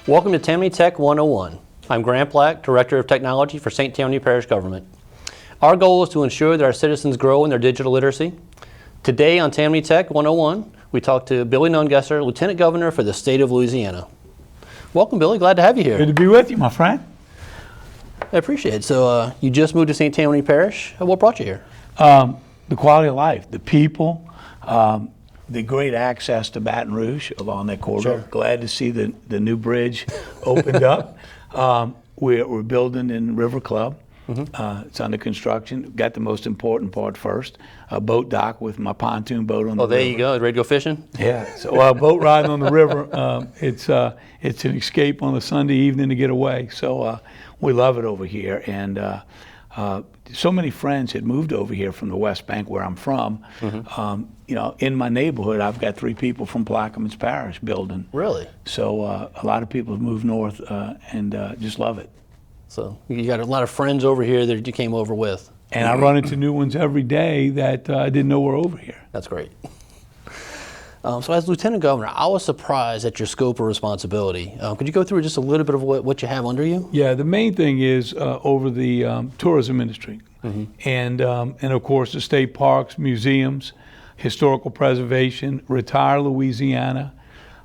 Welcome to Tammany Tech 101. I'm Grant Black, Director of Technology for St. Tammany Parish Government. Our goal is to ensure that our citizens grow in their digital literacy. Today on Tammany Tech 101, we talk to Billy Nungesser, Lieutenant Governor for the State of Louisiana. Welcome, Billy. Glad to have you here. Good to be with you, my friend. I appreciate it. So you just moved to St. Tammany Parish. What brought you here? The quality of life, the people, the great access to Baton Rouge along that corridor. Sure. Glad to see the new bridge opened up. We're building in River Club. It's under construction. Got the most important part first. A boat dock with my pontoon boat on the river. Oh, there you go. Ready to go fishing? Yeah. So boat riding on the river. It's an escape on a Sunday evening to get away. So we love it over here. And so many friends had moved over here from the West Bank, where I'm from. In my neighborhood, I've got 3 people from Plaquemines Parish building. Really? So a lot of people have moved north and just love it. So you got a lot of friends over here that you came over with. And I run into new ones every day that I didn't know were over here. That's great. So as Lieutenant Governor, I was surprised at your scope of responsibility. Could you go through just a little bit of what you have under you? Yeah, the main thing is over the tourism industry. And of course the state parks, museums, historical preservation, Retire Louisiana,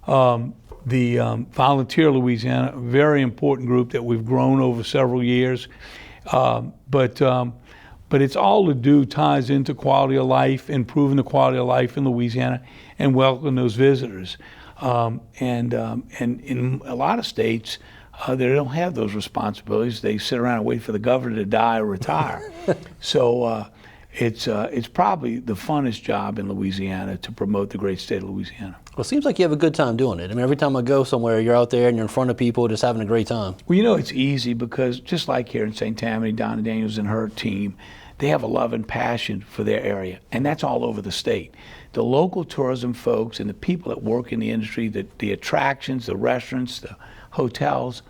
the Volunteer Louisiana, a very important group that we've grown over several years. But it's all to do, ties into quality of life, improving the quality of life in Louisiana, and welcoming those visitors. And in a lot of states, they don't have those responsibilities. They sit around and wait for the governor to die or retire. So it's probably the funnest job in Louisiana to promote the great state of Louisiana. Well, it seems like you have a good time doing it. I mean, every time I go somewhere, you're out there and you're in front of people just having a great time. Well, you know, it's easy because just like here in St. Tammany, Donna Daniels and her team, they have a love and passion for their area, and that's all over the state. The local tourism folks and the people that work in the industry, the attractions, the restaurants, the hotels,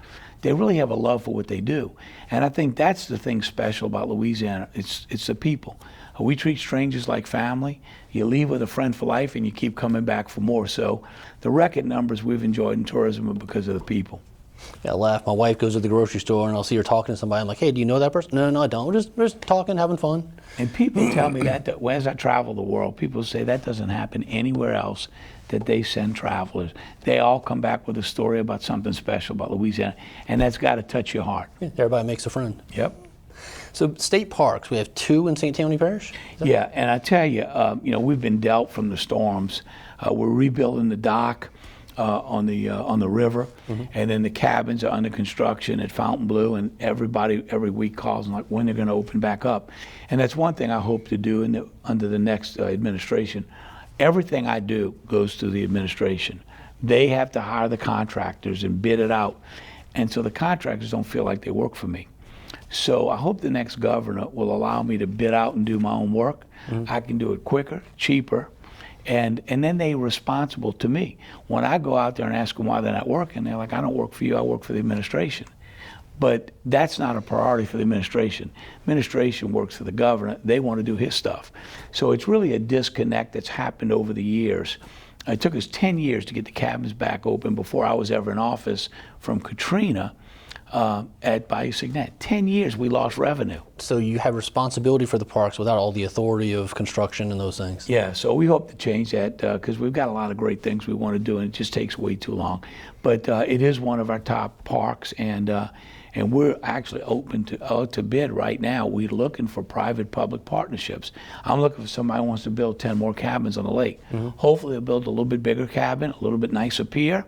they really have a love for what they do. And I think that's the thing special about Louisiana. It's the people. We treat strangers like family. You leave with a friend for life and you keep coming back for more. So the record numbers we've enjoyed in tourism are because of the people. Yeah, I laugh. My wife goes to the grocery store and I'll see her talking to somebody. I'm like, hey, do you know that person? No, I don't. We're just talking, having fun. And people tell me that as I travel the world, people say that doesn't happen anywhere else, that they send travelers. They all come back with a story about something special about Louisiana, and that's got to touch your heart. Yeah, everybody makes a friend. Yep. So state parks, we have 2 in St. Tammany Parish? Yeah, and I tell you, we've been dealt from the storms. We're rebuilding the dock on the river, and then the cabins are under construction at Fontainebleau, and everybody every week calls and like when they're going to open back up. And that's one thing I hope to do under the next administration. Everything I do goes through the administration. They have to hire the contractors and bid it out, and so the contractors don't feel like they work for me. So I hope the next governor will allow me to bid out and do my own work. I can do it quicker, cheaper, and then they're responsible to me. When I go out there and ask them why they're not working, they're like, I don't work for you, I work for the administration. But that's not a priority for the administration. Administration works for the governor. They want to do his stuff. So it's really a disconnect that's happened over the years. It took us 10 years to get the cabins back open before I was ever in office from Katrina at Bayou Signet. 10 years we lost revenue. So you have responsibility for the parks without all the authority of construction and those things? Yeah, so we hope to change that because we've got a lot of great things we want to do, and it just takes way too long. But it is one of our top parks, and we're actually open to bid right now. We're looking for private-public partnerships. I'm looking for somebody who wants to build 10 more cabins on the lake. Hopefully they'll build a little bit bigger cabin, a little bit nicer pier.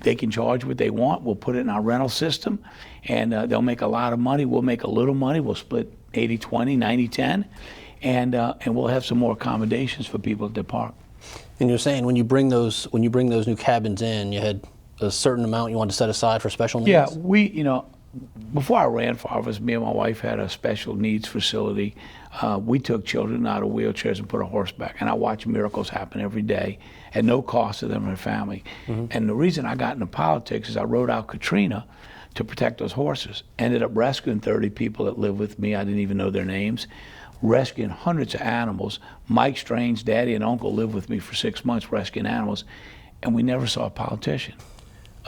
They can charge what they want. We'll put it in our rental system, and they'll make a lot of money. We'll make a little money. We'll split 80-20, 90-10, and we'll have some more accommodations for people at the park. And you're saying when you bring those new cabins in, you had a certain amount you wanted to set aside for special needs? Yeah, before I ran for office, me and my wife had a special needs facility. We took children out of wheelchairs and put a horseback, and I watch miracles happen every day at no cost to them and their family. And the reason I got into politics is I rode out Katrina to protect those horses. Ended up rescuing 30 people that lived with me. I didn't even know their names. Rescuing hundreds of animals. Mike Strange's daddy and uncle lived with me for 6 months rescuing animals, and we never saw a politician.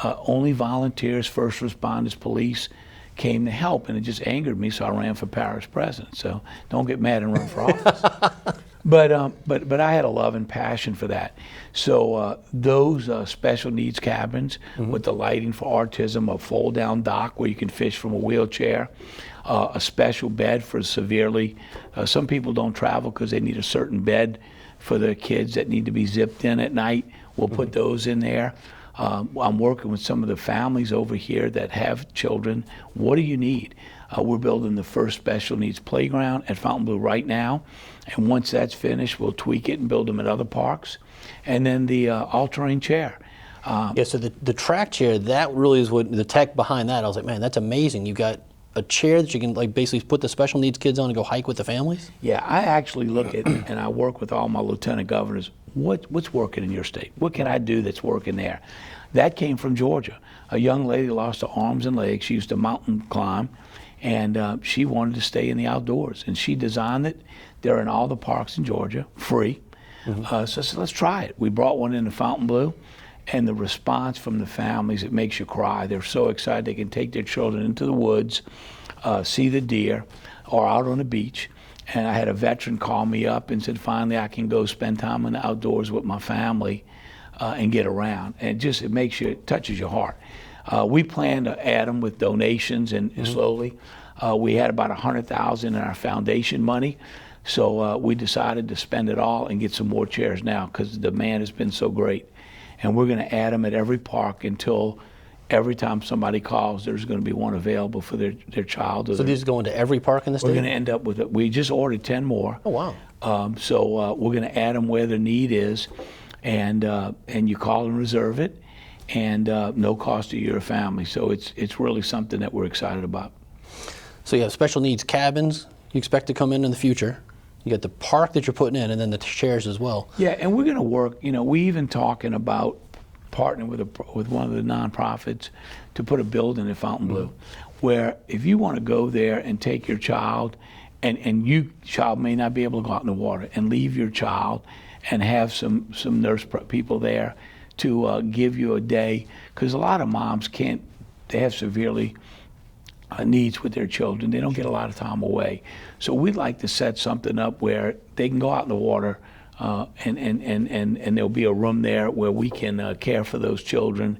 only volunteers, first responders, police came to help, and it just angered me, so I ran for parish president. So don't get mad and run for office. But I had a love and passion for that. So those special needs cabins with the lighting for autism, a fold-down dock where you can fish from a wheelchair, a special bed for severely, some people don't travel because they need a certain bed for their kids that need to be zipped in at night. We'll put those in there. I'm working with some of the families over here that have children. What do you need? We're building the first special needs playground at Fontainebleau right now. And once that's finished, we'll tweak it and build them at other parks. And then the all-terrain chair. Yeah, so the track chair, that really is what the tech behind that. I was like, man, that's amazing. You got a chair that you can like basically put the special needs kids on and go hike with the families? Yeah, I actually look at, and I work with all my lieutenant governors, what's working in your state? What can I do that's working there? That came from Georgia. A young lady lost her arms and legs. She used to mountain climb, and she wanted to stay in the outdoors. And she designed it. They're in all the parks in Georgia, free. So I said, let's try it. We brought one into Fontainebleau, and the response from the families, it makes you cry. They're so excited they can take their children into the woods, see the deer, or out on the beach. And I had a veteran call me up and said, finally, I can go spend time in the outdoors with my family and get around. And it makes you, it touches your heart. We plan to add them with donations and slowly. We had about $100,000 in our foundation money. So we decided to spend it all and get some more chairs now because the demand has been so great. And we're going to add them at every park until every time somebody calls, there's going to be one available for their child. So these go into every park in the state? We're going to end up with it. We just ordered 10 more. Oh, wow. So we're going to add them where the need is, and you call and reserve it, and no cost to your family. So it's really something that we're excited about. So you have special needs cabins you expect to come in the future. You got the park that you're putting in, and then the chairs as well. Yeah, and we're going to work. You know, we even talking about partnering with one of the nonprofits to put a building at Fontainebleau, where if you want to go there and take your child, and you child may not be able to go out in the water, and leave your child, and have some nurse people there to give you a day, because a lot of moms can't. They have severely needs with their children. They don't get a lot of time away. So we'd like to set something up where they can go out in the water and there'll be a room there where we can care for those children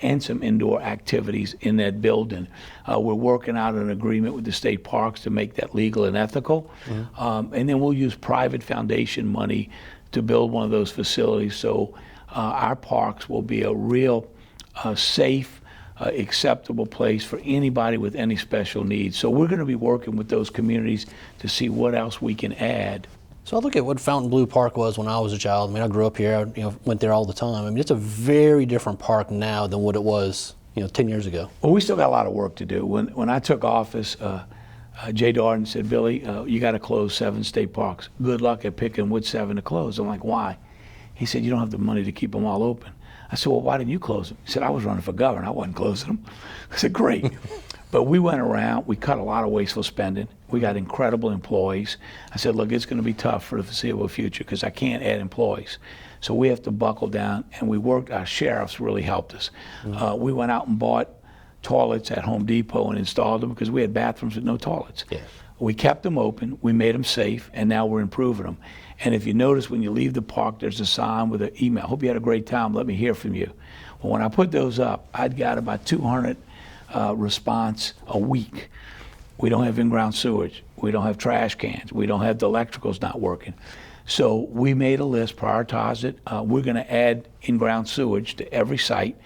and some indoor activities in that building. We're working out an agreement with the state parks to make that legal and ethical. And then we'll use private foundation money to build one of those facilities so our parks will be a real safe, acceptable place for anybody with any special needs. So we're going to be working with those communities to see what else we can add. So I look at what Fontainebleau Park was when I was a child. I mean, I grew up here. I went there all the time. I mean, it's a very different park now than what it was, 10 years ago. Well, we still got a lot of work to do. When I took office, Jay Darden said, Billy, you got to close 7 state parks. Good luck at picking which 7 to close. I'm like, why? He said, you don't have the money to keep them all open. I said, well, why didn't you close them? He said, I was running for governor. I wasn't closing them. I said, great. But we went around. We cut a lot of wasteful spending. We got incredible employees. I said, look, it's going to be tough for the foreseeable future because I can't add employees. So we have to buckle down. And we worked. Our sheriffs really helped us. We went out and bought toilets at Home Depot and installed them because we had bathrooms with no toilets. Yeah. We kept them open. We made them safe. And now we're improving them. And if you notice, when you leave the park, there's a sign with an email. Hope you had a great time. Let me hear from you. Well, when I put those up, I'd got about 200 response a week. We don't have in-ground sewage. We don't have trash cans. We don't have the electricals not working. So we made a list, prioritized it. We're going to add in-ground sewage to every site.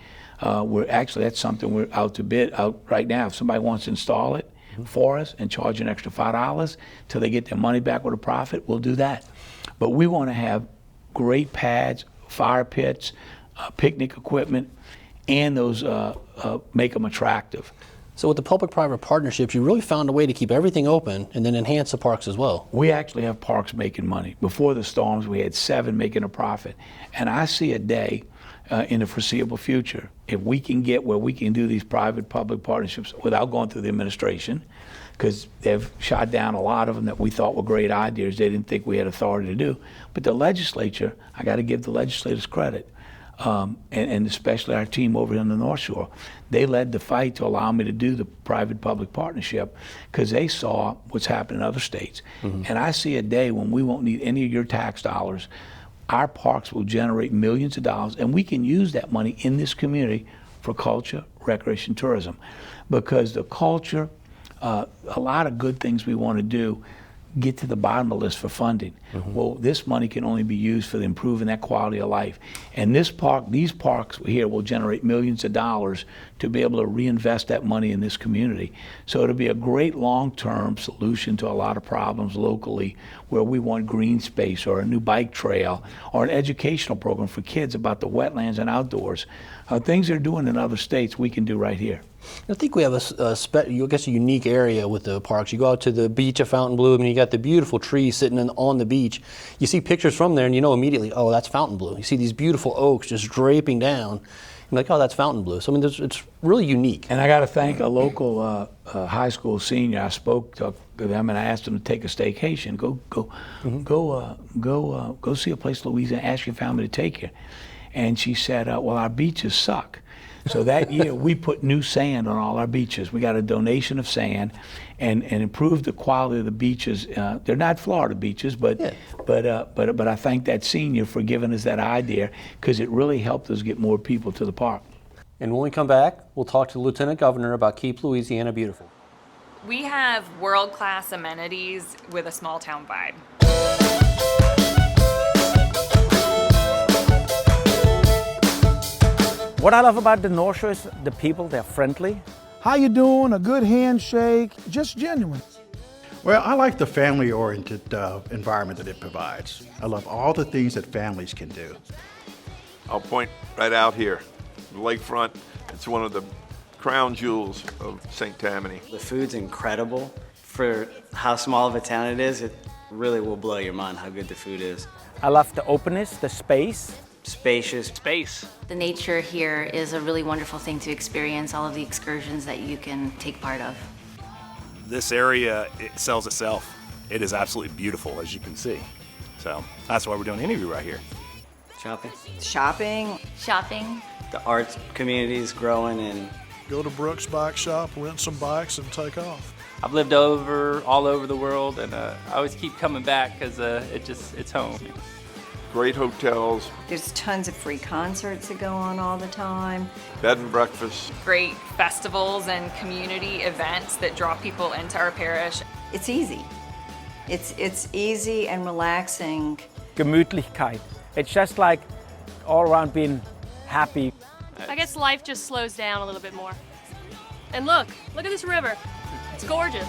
That's something we're out to bid out right now. If somebody wants to install it for us and charge an extra $5 till they get their money back with a profit, we'll do that. But we want to have great pads, fire pits, picnic equipment, and those make them attractive. So with the public-private partnerships, you really found a way to keep everything open and then enhance the parks as well. We actually have parks making money. Before the storms, we had 7 making a profit. And I see a day in the foreseeable future, if we can get where we can do these private-public partnerships without going through the administration, because they've shot down a lot of them that we thought were great ideas they didn't think we had authority to do. But the legislature, I got to give the legislators credit. and especially our team over on the North Shore. They led the fight to allow me to do the private-public partnership because they saw what's happening in other states. And I see a day when we won't need any of your tax dollars. Our parks will generate millions of dollars, and we can use that money in this community for culture, recreation, tourism. Because the culture, a lot of good things we want to do get to the bottom of the list for funding. Well, this money can only be used for improving that quality of life. And these parks here will generate millions of dollars to be able to reinvest that money in this community. So it'll be a great long-term solution to a lot of problems locally where we want green space or a new bike trail or an educational program for kids about the wetlands and outdoors. Things they're doing in other states, we can do right here. I think we have a unique area with the parks. You go out to the beach of Fontainebleau, and you got the beautiful trees sitting on the beach. You see pictures from there, and you know immediately, oh, that's Fontainebleau. You see these beautiful oaks just draping down. You're like, oh, that's Fontainebleau. So I mean, it's really unique. And I got to thank a local high school senior. I spoke to them and I asked them to take a staycation. Go see a place in Louisiana. Ask your family to take you. And she said, well, our beaches suck. So that year we put new sand on all our beaches. We got a donation of sand and improved the quality of the beaches. They're not Florida beaches, but I thank that senior for giving us that idea because it really helped us get more people to the park. And when we come back, we'll talk to the Lieutenant Governor about Keep Louisiana Beautiful. We have world-class amenities with a small-town vibe. What I love about the North Shore is the people, they're friendly. How you doing? A good handshake, just genuine. Well, I like the family-oriented environment that it provides. I love all the things that families can do. I'll point right out here, the lakefront. It's one of the crown jewels of St. Tammany. The food's incredible. For how small of a town it is, it really will blow your mind how good the food is. I love the openness, the space. Spacious. Space. The nature here is a really wonderful thing to experience, all of the excursions that you can take part of. This area, it sells itself. It is absolutely beautiful, as you can see. So that's why we're doing an interview right here. Shopping. Shopping. Shopping. The arts community is growing and go to Brooks Bike Shop, rent some bikes, and take off. I've lived all over the world, and I always keep coming back because it's home. Great hotels. There's tons of free concerts that go on all the time. Bed and breakfast. Great festivals and community events that draw people into our parish. It's easy. It's easy and relaxing. Gemütlichkeit. It's just like all around being happy. I guess life just slows down a little bit more. And look at this river. It's gorgeous.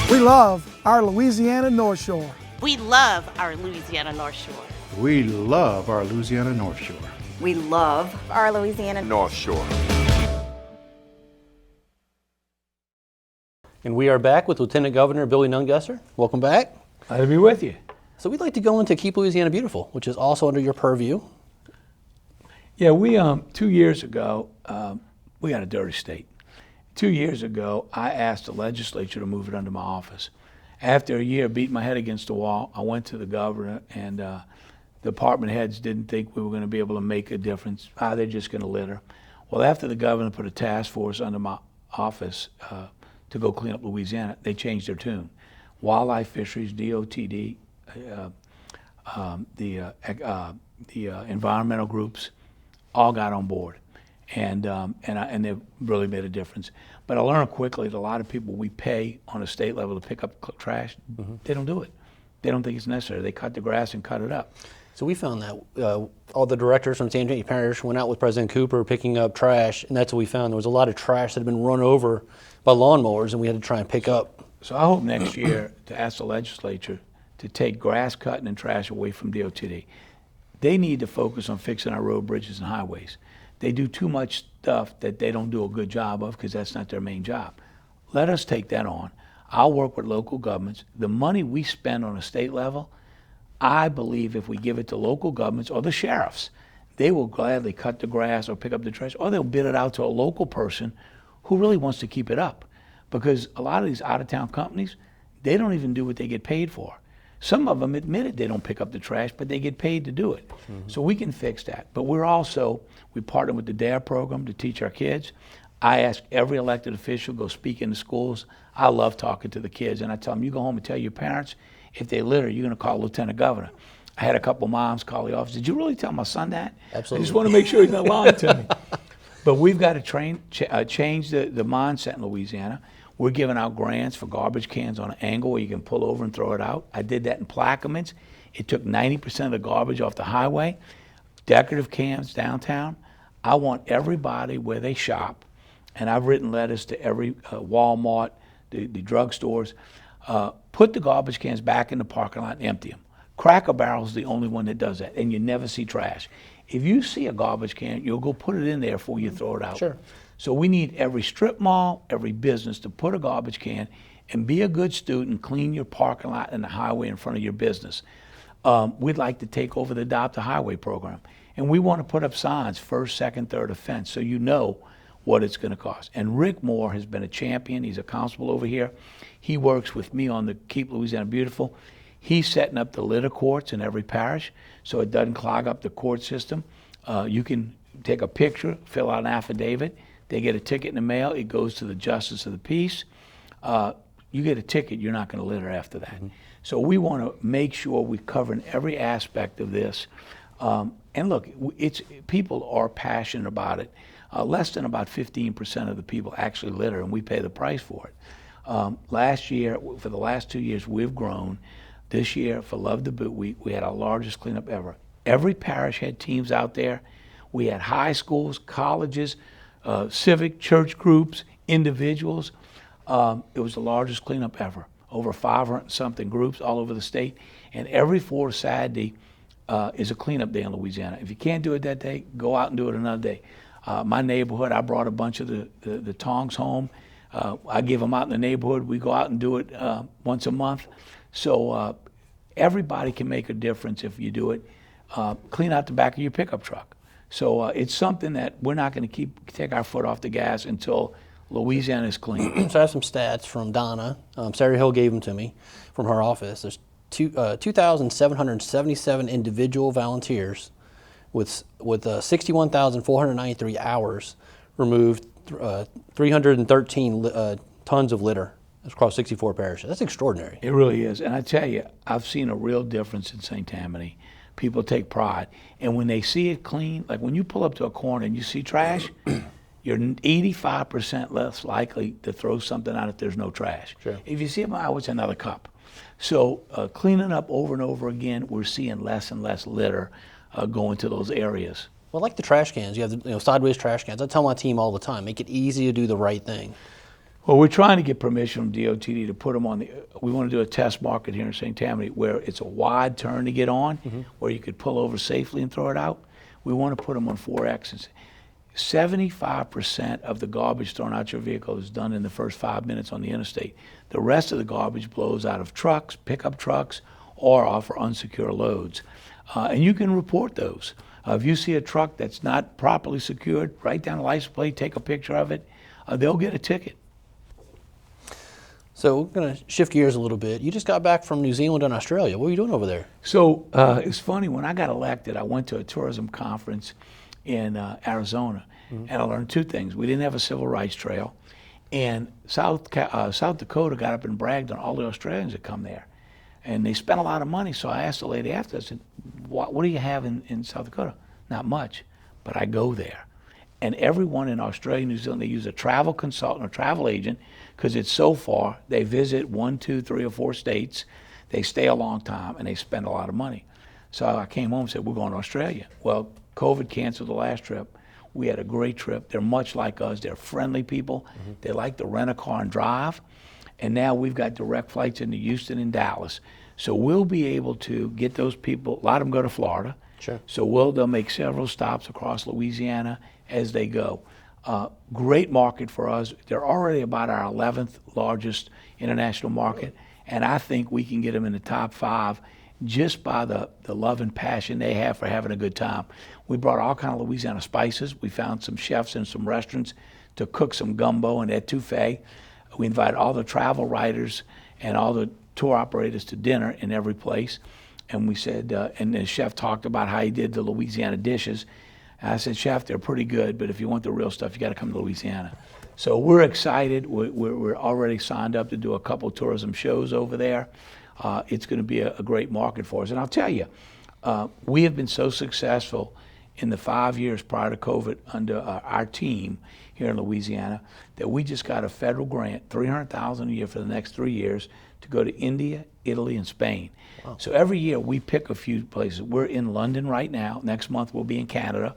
We love our Louisiana North Shore. We love our Louisiana North Shore. We love our Louisiana North Shore. We love our Louisiana North Shore. And we are back with Lieutenant Governor Billy Nungesser. Welcome back. Glad to be with you. So we'd like to go into Keep Louisiana Beautiful, which is also under your purview. Yeah, we 2 years ago, we got a dirty state. 2 years ago, I asked the legislature to move it under my office. After a year, beating my head against the wall, I went to the governor, and the department heads didn't think we were going to be able to make a difference. They're just going to litter. Well, after the governor put a task force under my office to go clean up Louisiana, they changed their tune. Wildlife fisheries, DOTD, the environmental groups, all got on board. And they've really made a difference. But I learned quickly that a lot of people we pay on a state level to pick up trash, they don't do it. They don't think it's necessary. They cut the grass and cut it up. So we found that all the directors from St. Tammany Parish went out with President Cooper picking up trash, and that's what we found. There was a lot of trash that had been run over by lawnmowers, and we had to try and pick up. So I hope next year to ask the legislature to take grass cutting and trash away from DOTD. They need to focus on fixing our road, bridges, and highways. They do too much stuff that they don't do a good job of because that's not their main job. Let us take that on. I'll work with local governments. The money we spend on a state level, I believe if we give it to local governments or the sheriffs, they will gladly cut the grass or pick up the trash, or they'll bid it out to a local person who really wants to keep it up. Because a lot of these out-of-town companies, they don't even do what they get paid for. Some of them admitted they don't pick up the trash, but they get paid to do it. So we can fix that. But we partner with the DARE program to teach our kids. I ask every elected official go speak in the schools. I love talking to the kids, and I tell them, you go home and tell your parents, if they litter, you're going to call Lieutenant Governor. I had a couple moms call the office. Did you really tell my son that? Absolutely. I just want to make sure he's not lying to me. But we've got to change the mindset in Louisiana. We're giving out grants for garbage cans on an angle where you can pull over and throw it out. I did that in Plaquemines. It took 90% of the garbage off the highway. Decorative cans downtown. I want everybody where they shop, and I've written letters to every Walmart, the drugstores, put the garbage cans back in the parking lot and empty them. Cracker Barrel is the only one that does that, and you never see trash. If you see a garbage can, you'll go put it in there before you throw it out. Sure. So we need every strip mall, every business to put a garbage can and be a good student, clean your parking lot and the highway in front of your business. We'd like to take over the Adopt a Highway program. And we want to put up signs, first, second, third offense, so you know what it's going to cost. And Rick Moore has been a champion. He's a constable over here. He works with me on the Keep Louisiana Beautiful. He's setting up the litter courts in every parish so it doesn't clog up the court system. You can take a picture, fill out an affidavit. They get a ticket in the mail. It goes to the Justice of the Peace. You get a ticket, you're not going to litter after that. So we want to make sure we're covering every aspect of this. And look, people are passionate about it. Less than about 15% of the people actually litter, and we pay the price for it. Last year, for the last 2 years, we've grown. This year, for Love the Boot Week, we had our largest cleanup ever. Every parish had teams out there. We had high schools, colleges, civic, church groups, individuals. It was the largest cleanup ever. Over 500-something groups all over the state. And every fourth Saturday is a cleanup day in Louisiana. If you can't do it that day, go out and do it another day. My neighborhood, I brought a bunch of the tongs home. I give them out in the neighborhood. We go out and do it once a month. So everybody can make a difference if you do it. Clean out the back of your pickup truck. So it's something that we're not going to take our foot off the gas until Louisiana is clean. So I have some stats from Donna. Sarah Hill gave them to me from her office. There's 2,777 individual volunteers with 61,493 hours removed 313 tons of litter across 64 parishes. That's extraordinary. It really is. And I tell you, I've seen a real difference in St. Tammany. People take pride. And when they see it clean, like when you pull up to a corner and you see trash, you're 85% less likely to throw something out if there's no trash. Sure. If you see them, oh, it's another cup. So cleaning up over and over again, we're seeing less and less litter going to those areas. Well, like the trash cans, you have the sideways trash cans. I tell my team all the time, make it easy to do the right thing. Well, we're trying to get permission from DOTD to put them on we want to do a test market here in St. Tammany where it's a wide turn to get on, where you could pull over safely and throw it out. We want to put them on 4Xs. 75% of the garbage thrown out your vehicle is done in the first 5 minutes on the interstate. The rest of the garbage blows out of trucks, pickup trucks, or off for unsecure loads. And you can report those. If you see a truck that's not properly secured, write down a license plate, take a picture of it. They'll get a ticket. So we're going to shift gears a little bit. You just got back from New Zealand and Australia. What were you doing over there? So it's funny, when I got elected, I went to a tourism conference in Arizona, and I learned two things. We didn't have a civil rights trail, and South Dakota got up and bragged on all the Australians that come there. And they spent a lot of money, so I asked the lady after, I said, what do you have in South Dakota? Not much, but I go there. And everyone in Australia, New Zealand, they use a travel consultant or travel agent because it's so far. They visit 1, 2, 3, or 4 states. They stay a long time, and they spend a lot of money. So I came home and said, we're going to Australia. Well, COVID canceled the last trip. We had a great trip. They're much like us. They're friendly people. They like to rent a car and drive. And now we've got direct flights into Houston and Dallas. So we'll be able to get those people, a lot of them go to Florida. Sure. So they'll make several stops across Louisiana as they go. Great market for us. They're already about our 11th largest international market, and I think we can get them in the top 5 just by the love and passion they have for having a good time. We brought all kind of Louisiana spices. We found some chefs in some restaurants to cook some gumbo and etouffee. We invited all the travel writers and all the tour operators to dinner in every place. And we said, and the chef talked about how he did the Louisiana dishes. And I said, Chef, they're pretty good, but if you want the real stuff, you got to come to Louisiana. So we're excited. We're already signed up to do a couple tourism shows over there. It's going to be a great market for us. And I'll tell you, we have been so successful in the 5 years prior to COVID under our team here in Louisiana that we just got a federal grant, $300,000 a year for the next 3 years, to go to India, Italy, and Spain. Wow. So every year we pick a few places. We're in London right now. Next month we'll be in Canada.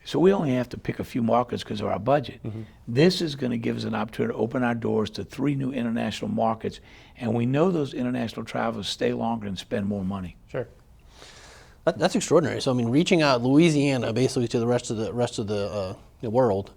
So we only have to pick a few markets because of our budget. Mm-hmm. This is going to give us an opportunity to open our doors to 3 new international markets, and we know those international travelers stay longer and spend more money. Sure. That's extraordinary. So I mean, reaching out Louisiana basically to the rest of the world.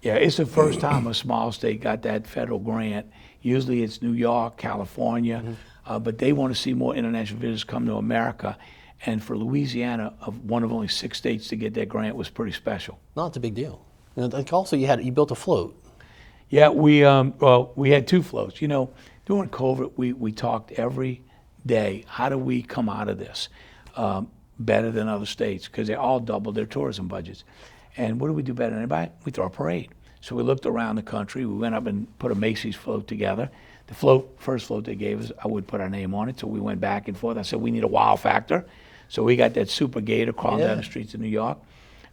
Yeah, it's the first time a small state got that federal grant. Usually it's New York, California, mm-hmm. but they want to see more international visitors come to America. And for Louisiana, one of only 6 states to get that grant was pretty special. No, it's a big deal. And also, you built a float. Yeah, we had 2 floats. You know, during COVID, we talked every day. How do we come out of this better than other states? Because they all doubled their tourism budgets. And what do we do better than anybody? We throw a parade. So we looked around the country. We went up and put a Macy's float together. The first float they gave us, I would put our name on it. So we went back and forth. I said, we need a wow factor. So we got that super gator crawling down the streets of New York.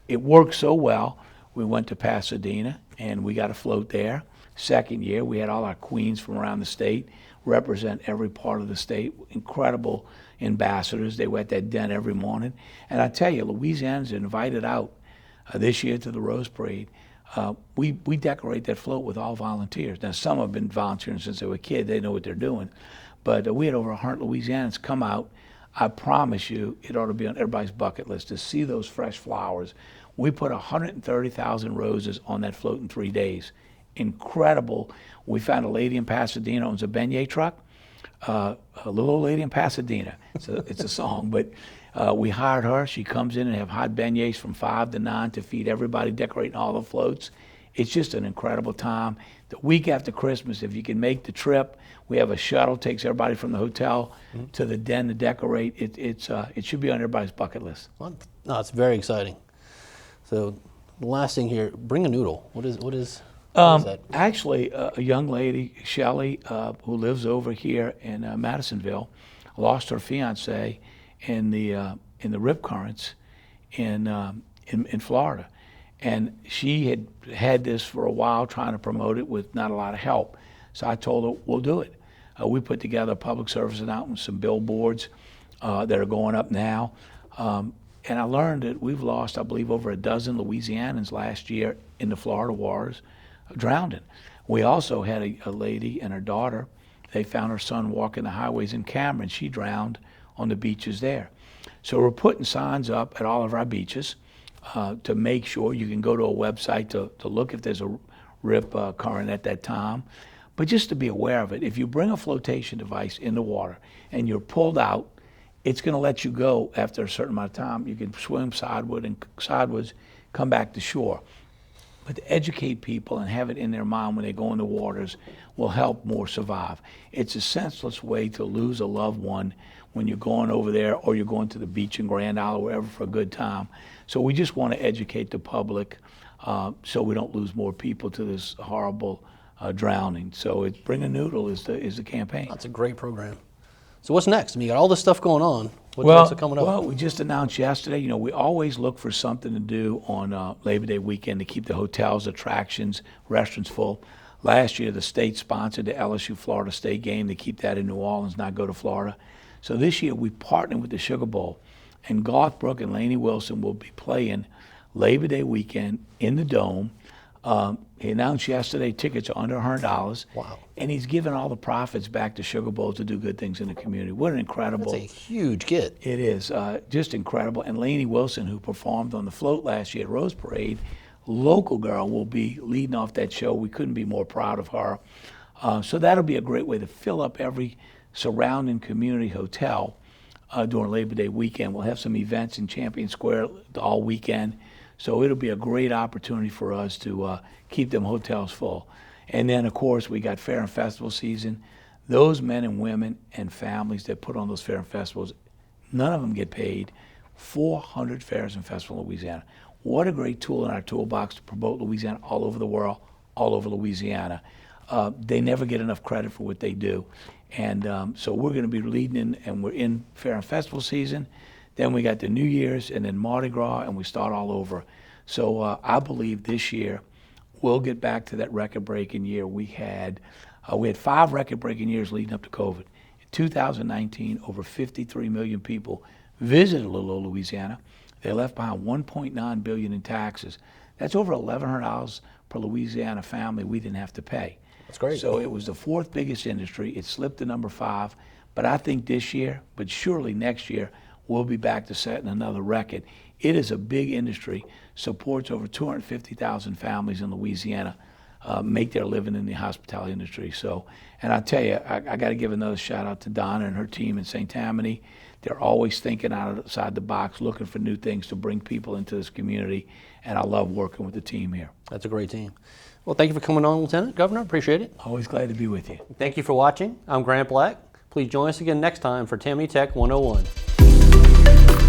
It worked so well, we went to Pasadena and we got a float there. Second year, we had all our queens from around the state represent every part of the state. Incredible ambassadors. They were at that den every morning. And I tell you, Louisianans are invited out this year to the Rose Parade. We decorate that float with all volunteers. Now, some have been volunteering since they were kids. They know what they're doing. But we had over 100 Louisianans come out. I promise you, it ought to be on everybody's bucket list to see those fresh flowers. We put 130,000 roses on that float in 3 days. Incredible. We found a lady in Pasadena owns a beignet truck. A little old lady in Pasadena. It's a song, but we hired her. She comes in and have hot beignets from 5 to 9 to feed everybody, decorating all the floats. It's just an incredible time. The week after Christmas, if you can make the trip, we have a shuttle, takes everybody from the hotel to the den to decorate. It should be on everybody's bucket list. Well, no, it's very exciting. So the last thing here, bring a noodle. What is that? Actually, a young lady, Shelley, who lives over here in Madisonville, lost her fiance in the rip currents in Florida. And she had this for a while, trying to promote it with not a lot of help. So I told her, we'll do it. We put together a public service announcement, some billboards that are going up now. And I learned that we've lost, I believe, over a dozen Louisianans last year in the Florida waters drowning. We also had a lady and her daughter. They found her son walking the highways in Cameron. She drowned on the beaches there. So we're putting signs up at all of our beaches to make sure. You can go to a website to look if there's a rip current at that time. But just to be aware of it, if you bring a flotation device in the water and you're pulled out, it's going to let you go after a certain amount of time. You can swim sideways, come back to shore. But to educate people and have it in their mind when they go in the waters will help more survive. It's a senseless way to lose a loved one when you're going over there or you're going to the beach in Grand Isle or wherever for a good time. So we just want to educate the public so we don't lose more people to this horrible drowning. So it's Bring a Noodle is the campaign. That's a great program. So what's next? I mean, you got all this stuff going on. What's coming up? Well, we just announced yesterday, you know, we always look for something to do on Labor Day weekend to keep the hotels, attractions, restaurants full. Last year, the state sponsored the LSU Florida State game to keep that in New Orleans, not go to Florida. So this year, we partnered with the Sugar Bowl, and Garth Brooks and Lainey Wilson will be playing Labor Day weekend in the Dome. He announced yesterday tickets are under $100. Wow. And he's given all the profits back to Sugar Bowl to do good things in the community. What an incredible. That's a huge get. It is. Just incredible. And Lainey Wilson, who performed on the float last year at Rose Parade, local girl, will be leading off that show. We couldn't be more proud of her. So that'll be a great way to fill up every surrounding community hotel during Labor Day weekend. We'll have some events in Champion Square all weekend. So it'll be a great opportunity for us to keep them hotels full. And then, of course, we got fair and festival season Those men and women and families that put on those fair and festivals, none of them get paid. 400 fairs and festivals in Louisiana. What a great tool in our toolbox to promote Louisiana all over the world, all over Louisiana. They never get enough credit for what they do. And so we're going to be leading in, and we're in fair and festival season. Then we got the New Year's and then Mardi Gras, and we start all over. So I believe this year we'll get back to that record-breaking year we had. We had 5 record-breaking years leading up to COVID. In 2019, over 53 million people visited Little Old Louisiana. They left behind $1.9 billion in taxes. That's over $1,100 per Louisiana family we didn't have to pay. That's great. So it was the 4th biggest industry. It slipped to number 5. But I think this year, but surely next year, we'll be back to setting another record. It is a big industry, supports over 250,000 families in Louisiana, make their living in the hospitality industry. So, and I tell you, I got to give another shout out to Donna and her team in St. Tammany. They're always thinking outside the box, looking for new things to bring people into this community, and I love working with the team here. That's a great team. Well, thank you for coming on, Lieutenant Governor. Appreciate it. Always glad to be with you. Thank you for watching. I'm Grant Black. Please join us again next time for Tammany Tech 101.